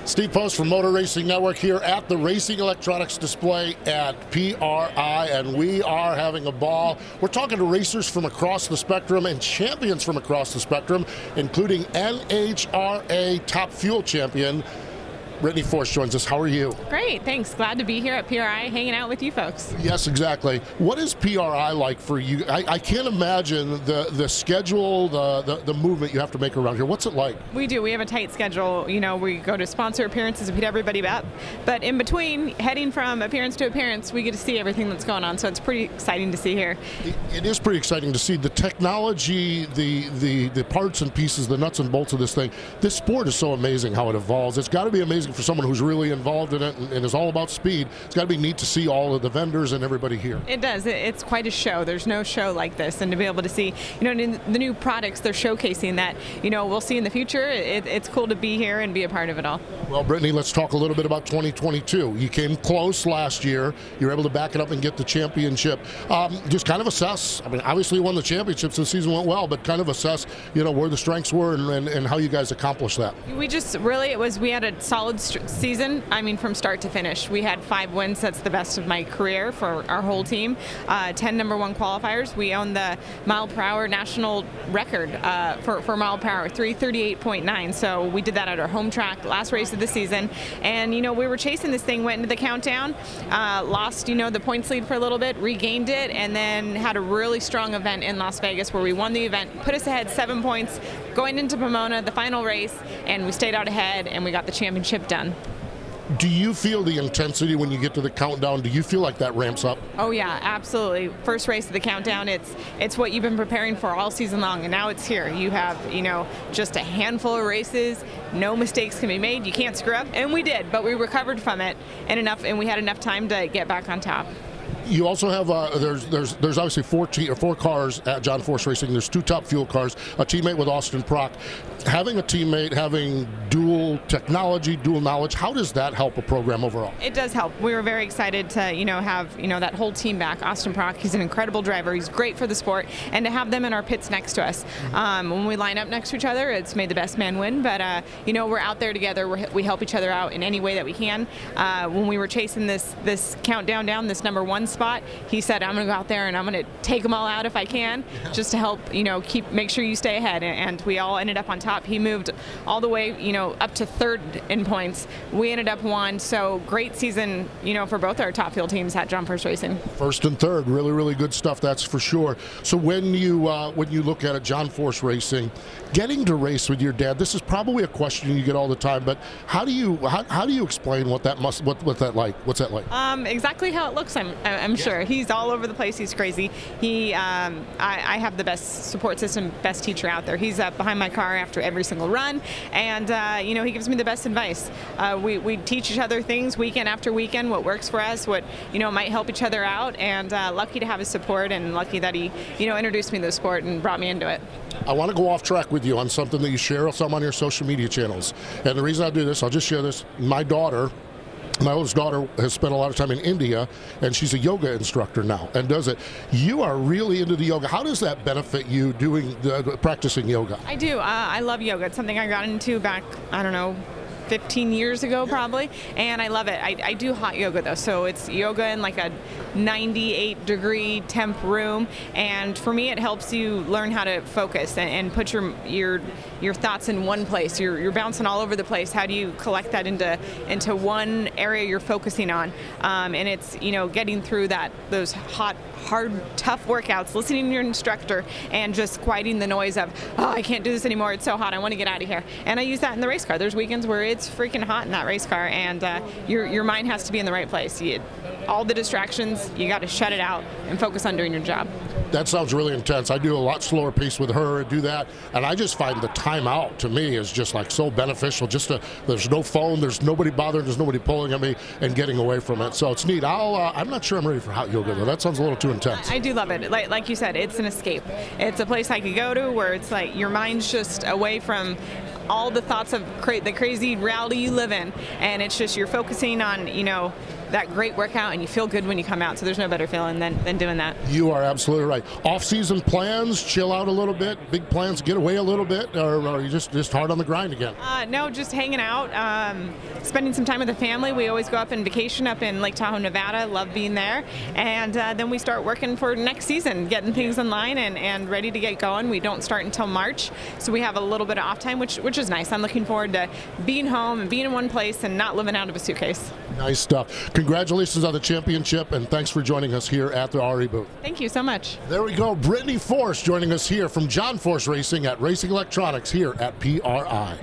Steve Post from Motor Racing Network here at the Racing Electronics display at PRI, and we are having a ball. We're talking to racers from across the spectrum and champions from across the spectrum, including NHRA Top Fuel Champion Brittany Force joins us. How are you? Great, thanks. Glad to be here at PRI hanging out with you folks. Yes, exactly. What is PRI like for you? I can't imagine the schedule, the movement you have to make around here. What's it like? We do. We have a tight schedule. You know, we go to sponsor appearances and beat everybody up. But in between, heading from appearance to appearance, we get to see everything that's going on. So it's pretty exciting to see here. It is pretty exciting to see the technology, the parts and pieces, the nuts and bolts of this thing. This sport is so amazing how it evolves. It's got to be amazing for someone who's really involved in it and is all about speed. It's got to be neat to see all of the vendors and everybody here. It does. It's quite a show. There's no show like this, and to be able to see, you know, the new products they're showcasing that, you know, we'll see in the future. It's cool to be here and be a part of it all. Well, Brittany, let's talk a little bit about 2022. You came close last year. You were able to back it up and get the championship. Just kind of assess. I mean, obviously you won the championship, so the season went well, but kind of assess, you know, where the strengths were and how you guys accomplished that. We just really, we had a solid season. I mean, from start to finish. We had 5 wins. That's the best of my career for our whole team. 10 #1 qualifiers. We own the mile per hour national record for mile per hour, 338.9. So we did that at our home track, last race of the season. And, you know, we were chasing this thing, went into the countdown, lost, you know, the points lead for a little bit, regained it, and then had a really strong event in Las Vegas where we won the event, put us ahead 7 points going into Pomona, the final race, and we stayed out ahead and we got the championship done. Do you feel the intensity when you get to the countdown? Do you feel like that ramps up? Oh yeah, absolutely. First race of the countdown, it's what you've been preparing for all season long, and now it's here. You have, you know, just a handful of races. No mistakes can be made. You can't screw up, and we did, but we recovered from it and we had enough time to get back on top. You also have there's obviously 4 cars at John Force Racing. There's 2 top fuel cars, a teammate with Austin Prock. Having a teammate, having dual technology, dual knowledge, how does that help a program overall? It does help. We were very excited to, you know, have, you know, that whole team back. Austin Prock, he's an incredible driver. He's great for the sport, and to have them in our pits next to us. When we line up next to each other, it's made the best man win. But you know, we're out there together. We help each other out in any way that we can. When we were chasing this countdown down, this #1 spot, he said, I'm going to go out there and I'm going to take them all out if I can, just to help, you know, make sure you stay ahead. And we all ended up on top. He moved all the way, you know, up to 3rd in points. We ended up 1. So great season, you know, for both our top field teams at John Force Racing. 1st and 3rd, really, really good stuff. That's for sure. So when you look at it, John Force Racing, getting to race with your dad, this is probably a question you get all the time. But how do you explain what's that like? Exactly how it looks. I'm sure he's all over the place. He's crazy. I have the best support system, best teacher out there. He's behind my car after every single run, and you know, he gives me the best advice. We teach each other things weekend after weekend, what works for us, what, you know, might help each other out, and lucky to have his support, and lucky that he, you know, introduced me to the sport and brought me into it. I want to go off track with you on something that you share some on your social media channels, and the reason I do this, I'll just share this. My oldest daughter has spent a lot of time in India, and she's a yoga instructor now and does it. You are really into the yoga. How does that benefit you practicing yoga? I do. I love yoga. It's something I got into back, I don't know, 15 years ago probably, and I love it. I do hot yoga though, so it's yoga in like a 98-degree temp room, and for me it helps you learn how to focus and put your thoughts in one place. You're bouncing all over the place. How do you collect that into one area you're focusing on? And it's, you know, getting through those hot, hard, tough workouts, listening to your instructor, and just quieting the noise of, oh, I can't do this anymore, it's so hot, I want to get out of here. And I use that in the race car. There's weekends where it's freaking hot in that race car, and your mind has to be in the right place. All the distractions, you got to shut it out and focus on doing your job. That sounds really intense. I do a lot slower pace with her and do that, and I just find the time out to me is just like so beneficial. There's no phone, there's nobody bothering, there's nobody pulling at me and getting away from it. So it's neat. I'm not sure I'm ready for hot yoga though. That sounds a little too intense. I do love it. Like you said, it's an escape. It's a place I could go to where it's like your mind's just away from all the thoughts of the crazy reality you live in, and it's just you're focusing on, you know, that great workout, and you feel good when you come out. So there's no better feeling than doing that. You are absolutely right. Off-season plans, chill out a little bit, big plans, get away a little bit, or are you just hard on the grind again? No, just hanging out, spending some time with the family. We always go up and vacation up in Lake Tahoe, Nevada. Love being there. And then we start working for next season, getting things in line and ready to get going. We don't start until March, so we have a little bit of off time, which is nice. I'm looking forward to being home and being in one place and not living out of a suitcase. Nice stuff. Congratulations on the championship, and thanks for joining us here at the RE booth. Thank you so much. There we go. Brittany Force joining us here from John Force Racing at Racing Electronics here at PRI.